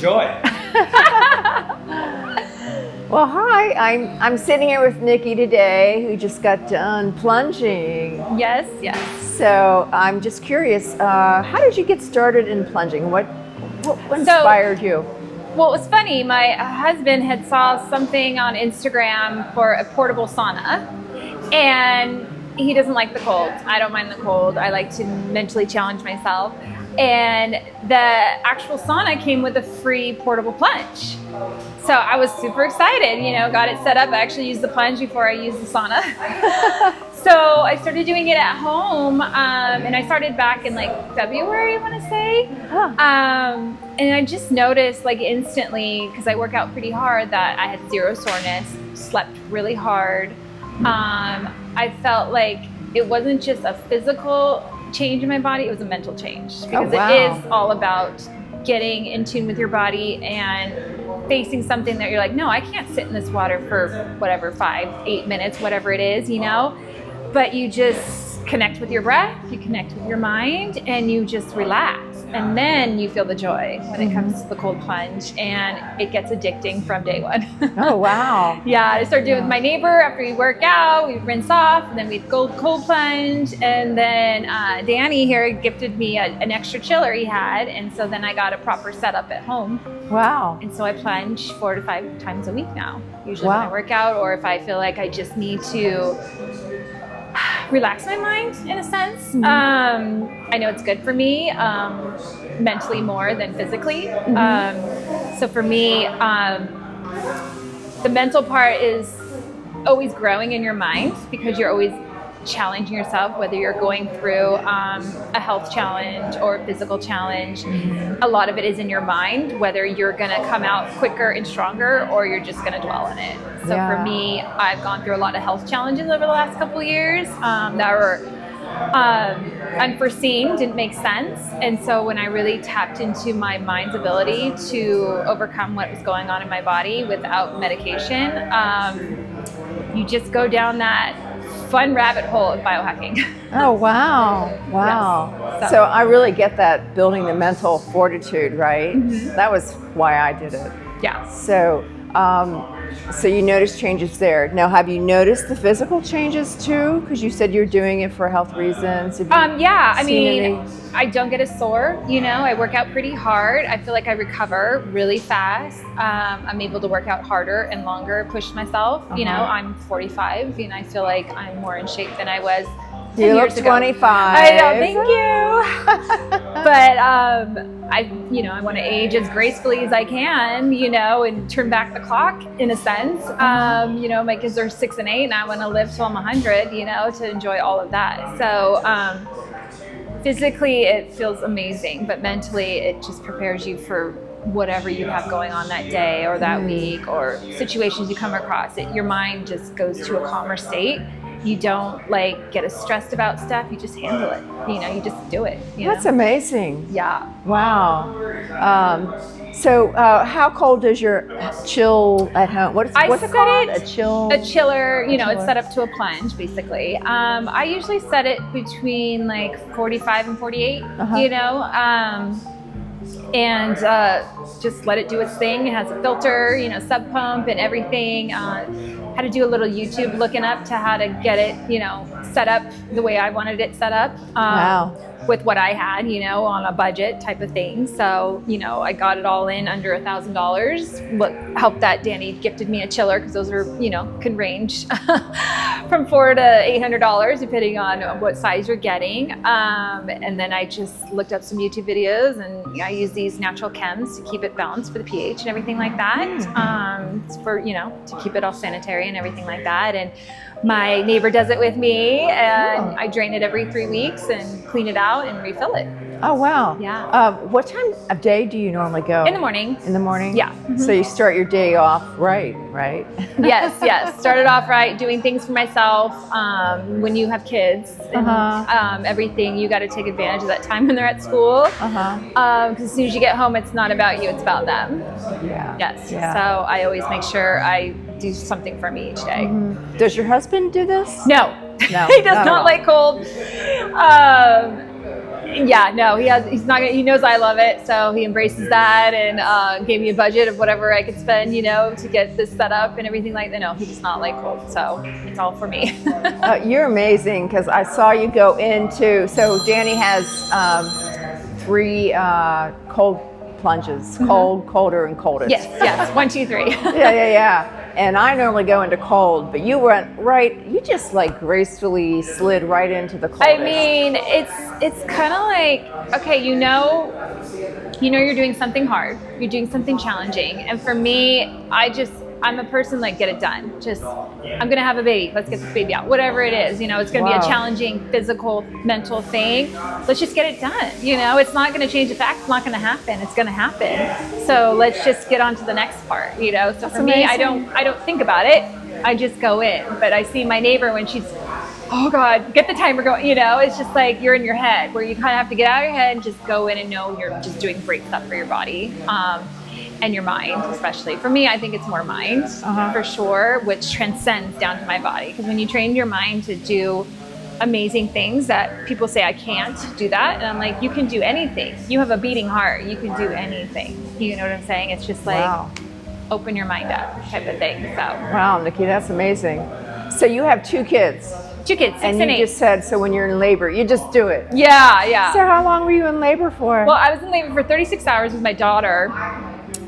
joy. Well, hi, I'm sitting here with Nickie today, who just got done plunging. Yes. So I'm just curious, how did you get started in plunging? What inspired you? Well, it was funny. My husband had saw something on Instagram for a portable sauna, and he doesn't like the cold. I don't mind the cold. I like to mentally challenge myself. And the actual sauna came with a free portable plunge. So I was super excited, got it set up. I actually used the plunge before I used the sauna. So I started doing it at home, and I started back in like February, I want to say. And I just noticed like instantly, because I work out pretty hard, that I had zero soreness, slept really hard. I felt like it wasn't just a physical change in my body, it was a mental change, because it is all about getting in tune with your body and facing something that you're like, no, I can't sit in this water for whatever, 5-8 minutes, whatever it is, but you just connect with your breath, you connect with your mind, and you just relax. And then you feel the joy when it comes to the cold plunge, and it gets addicting from day one. Oh, wow. Yeah, I started doing it with my neighbor. After we work out, we rinse off, and then we'd go cold plunge. And then Danny here gifted me an extra chiller he had, and so then I got a proper setup at home. Wow. And so I plunge 4 to 5 times a week now, usually when I work out, or if I feel like I just need to relax my mind in a sense. I know it's good for me, mentally more than physically. So for me, the mental part is always growing in your mind, because you're always challenging yourself, whether you're going through a health challenge or a physical challenge. A lot of it is in your mind, whether you're going to come out quicker and stronger, or you're just going to dwell on it. So for me, I've gone through a lot of health challenges over the last couple of years that were unforeseen, didn't make sense. And so when I really tapped into my mind's ability to overcome what was going on in my body without medication, you just go down that fun rabbit hole of biohacking. Oh, wow. Wow. Yes. So I really get that, building the mental fortitude, right? That was why I did it. Yeah. So, so you noticed changes there. Now, have you noticed the physical changes too? Because you said you're doing it for health reasons. Yeah, I mean, I don't get as sore, I work out pretty hard. I feel like I recover really fast. I'm able to work out harder and longer, push myself. I'm 45, and I feel like I'm more in shape than I was 10 You years look ago. 25. I know, thank you. But I want to age as gracefully as I can, and turn back the clock in a sense. My kids are 6 and 8, and I want to live till I'm 100, to enjoy all of that. So physically it feels amazing, but mentally it just prepares you for whatever you have going on that day or that week, or situations you come across. Your mind just goes to a calmer state. You don't get as stressed about stuff. You just handle it. You just do it. That's amazing. Yeah. Wow. So how cold does your chill at home? What's it called? A chiller. It's set up to a plunge, basically. I usually set it between 45 and 48. And just let it do its thing. It has a filter, sub pump and everything. Had to do a little YouTube looking up to how to get it, set up the way I wanted it set up. Wow. With what I had, on a budget type of thing. So, I got it all in under $1,000. What helped that Danny gifted me a chiller, because those are, can range from $400 to $800 depending on what size you're getting. And then I just looked up some YouTube videos, and I use these natural chems to keep it balanced for the pH and everything like that. For, to keep it all sanitary and everything like that. And my neighbor does it with me, and I drain it every 3 weeks and clean it out and refill it. Oh, wow. Yeah. What time of day do you normally go? In the morning. In the morning? Yeah. So you start your day off right? Yes. Started off right, doing things for myself. When you have kids, and, everything, you got to take advantage of that time when they're at school. Because as soon as you get home, it's not about you, it's about them. Yeah. Yes. Yeah. So I always make sure I do something for me each day. Does your husband do this? No. No. He does not like cold. Yeah, no, he's not gonna, he knows I love it, so he embraces that and gave me a budget of whatever I could spend, you know, to get this set up and everything like that. No, he does not like cold, so it's all for me. You're amazing, because I saw you go into, so Danny has 3 cold plunges, cold, colder, and coldest. Yes, 1, 2, 3. Yeah. And I normally go into cold, but you went right, you just like gracefully slid right into the coldest. I mean, it's kind of like, okay, you know you're doing something hard, you're doing something challenging. And for me, I'm a person like, get it done. Just, I'm gonna have a baby, let's get this baby out. Whatever it is, you know, it's gonna be a challenging physical, mental thing. Let's just get it done. You know, it's not gonna change the fact, it's not gonna happen, it's gonna happen. So let's just get on to the next part, you know? So for me, I don't think about it, I just go in. But I see my neighbor when she's, oh God, get the timer going, you know, it's just like you're in your head, where you kind of have to get out of your head and just go in and know you're just doing great stuff for your body. And your mind, especially. For me, I think it's more mind, for sure, which transcends down to my body. Because when you train your mind to do amazing things that people say, I can't do that. And I'm like, you can do anything. You have a beating heart. You can do anything. You know what I'm saying? It's just like, open your mind up type of thing. So. Wow, Nickie, that's amazing. So you have 2 kids. 2 kids, 6 and 8. And you just said, so when you're in labor, you just do it. Yeah. So how long were you in labor for? Well, I was in labor for 36 hours with my daughter.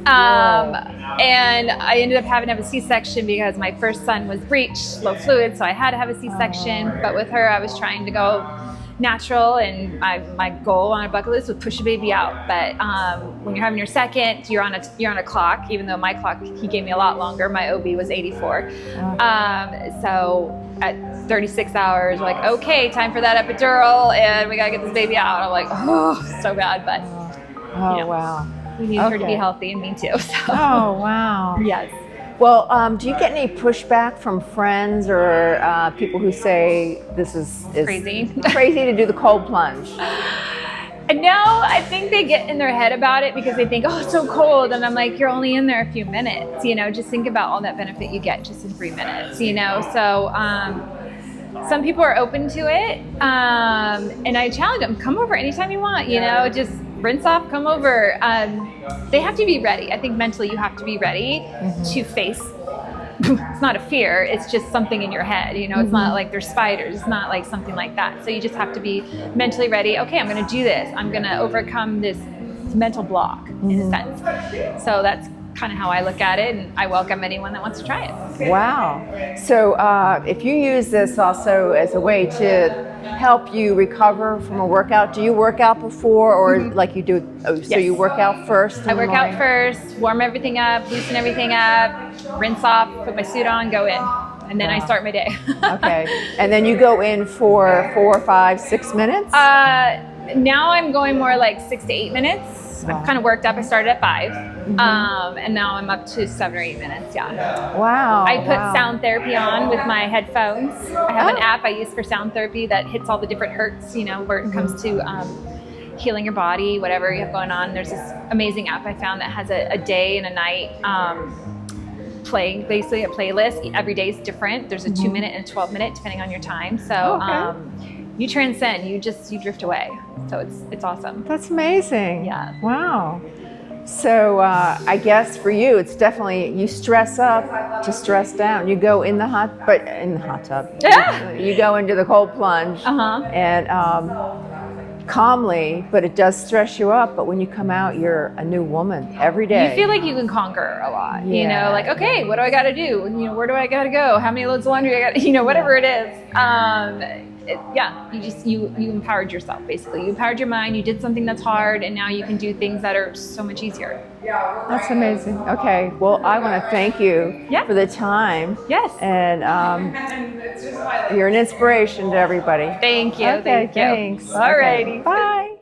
And I ended up having to have a C-section because my first son was breech, low fluid, so I had to have a C-section. But with her, I was trying to go natural, and my goal on a bucket list was push a baby out. But when you're having your second, you're on a clock. Even though my clock, he gave me a lot longer. My OB was 84. So at 36 hours, we're like, okay, time for that epidural, and we gotta get this baby out. I'm like, oh, so bad, but oh, you know. Wow. We need her to be healthy, and me too. So. Oh, wow. Yes. Well, do you get any pushback from friends or people who say this is crazy to do the cold plunge? No, I think they get in their head about it because they think, oh, it's so cold. And I'm like, you're only in there a few minutes. You know, just think about all that benefit you get just in 3 minutes, you know? So some people are open to it. And I challenge them, come over anytime you want, you know, just rinse off, come over. They have to be ready. I think mentally you have to be ready to face. It's not a fear, it's just something in your head, you know. It's not like there's spiders, it's not like something like that. So you just have to be mentally ready. Okay, I'm going to do this. I'm going to overcome this mental block in a sense. So that's kind of how I look at it, and I welcome anyone that wants to try it. Wow. So if you use this also as a way to help you recover from a workout, do you work out before, or like you do, so you work out first? I work out first, warm everything up, loosen everything up, rinse off, put my suit on, go in. And then I start my day. Okay. And then you go in for 4, 5, 6 minutes? Now I'm going more like 6 to 8 minutes. I've kind of worked up. I started at 5, and now I'm up to 7 or 8 minutes. Yeah. Wow. I put sound therapy on with my headphones. I have an app I use for sound therapy that hits all the different hertz, you know, where it comes to healing your body, whatever you have going on. There's this amazing app I found that has a day and a night playing, basically a playlist. Every day is different. There's a 2-minute and a 12-minute depending on your time. So you transcend, you drift away. So it's awesome. That's amazing. Yeah. Wow. So I guess for you, it's definitely, you stress up to stress down. You go in the hot tub. Yeah. You go into the cold plunge and calmly, but it does stress you up. But when you come out, you're a new woman every day. You feel like you can conquer a lot. You know, like, okay, what do I got to do? And, you know, where do I got to go? How many loads of laundry I got? You know, whatever it is. You empowered yourself, basically. You empowered your mind, you did something that's hard, and now you can do things that are so much easier. That's amazing. Okay, well, I want to thank you for the time. Yes. And you're an inspiration to everybody. Thank you. Okay, thank you. Thanks. All righty. Okay. Bye.